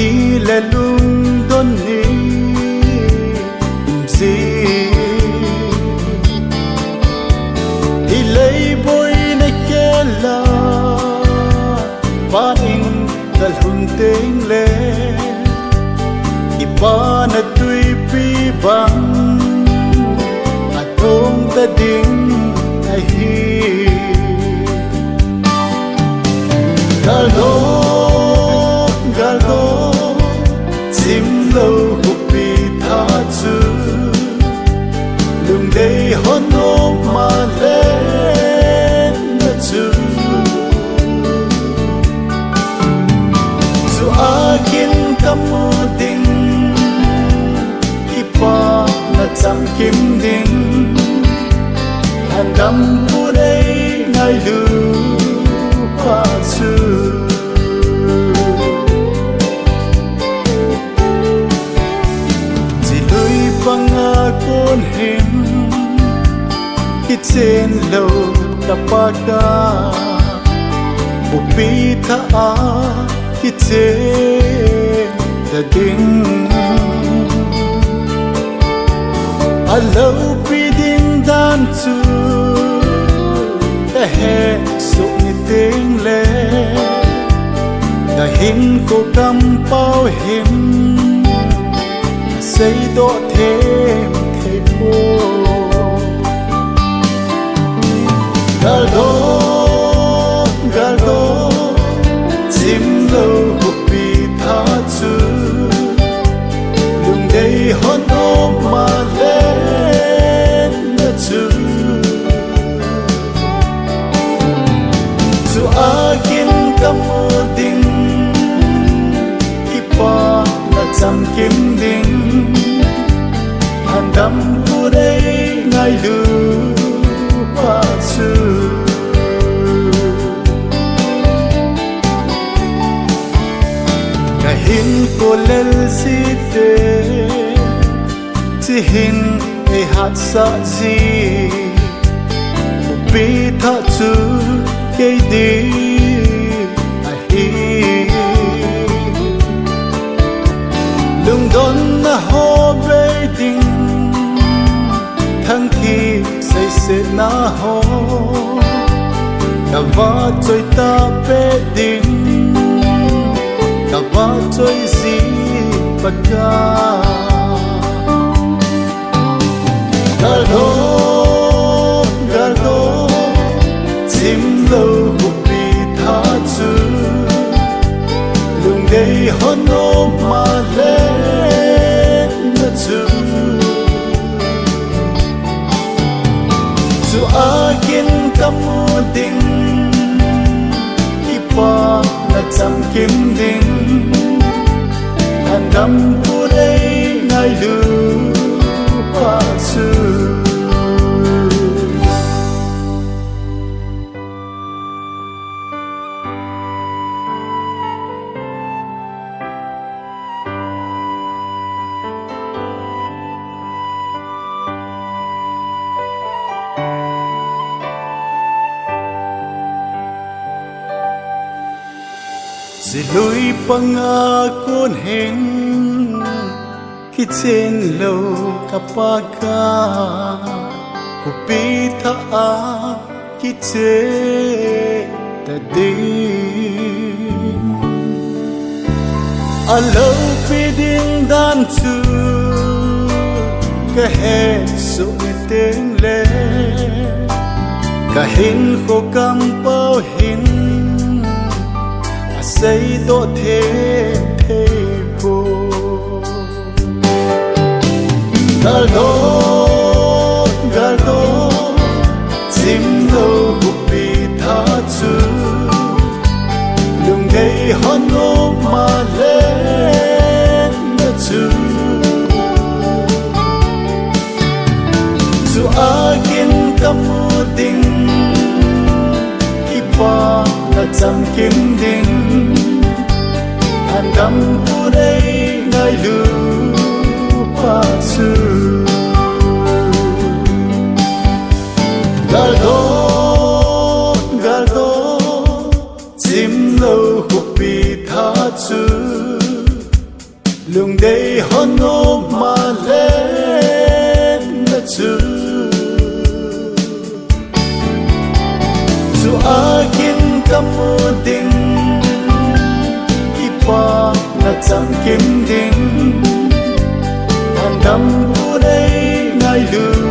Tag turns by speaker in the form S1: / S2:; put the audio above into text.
S1: Hilei Lungdon ni umji Hilei boina khela paning kalhun tengle Kipana twipi bang atong tading ahi Galdot Chimlou Khopi pachu Lungdei Mate Su akin kamu ding Kipana chamkim ding Lhandam ngailu pachu banga con him kichen lo Pakai Khopi thah kichen the ding a loupi ding dan chu the head so ni tengle the hin ko kam pao him say do thêm thế cô Galdot Chimlou Khopi pachu Lungdei Mate Su akin kamu ding Kipana chamkim ding Lhandam ngailu pachu Kahin ko lelsite Tihin hat sa ji Khopi pachu kay di ahi Lungdon na ho ding thang thi say se na ho Kava choi ta pe ding Kava choi si Pakai Galdot Chimlou Khopi pachu Lungdei Mate Su akin kamu ding Kipana chamkim ding Lhandam ngailu pachu Si luipang con hen kichen lo Pakai Khopi thah kichen the ding a loupi ding dan chu ka head so tengle ka hin ko kam pao hin say do thêm thế cô Galdot Chimlou Khopi pachu Lungdei Mate Su akin kamu ding Kipana chamkim ding Lhandam ngailu pachu Galdot Chimlou Khopi pachu Hilei honok ma lên na chu Zu akin kamu ding Kipana chamkim ding Lhandam bu đây ngailu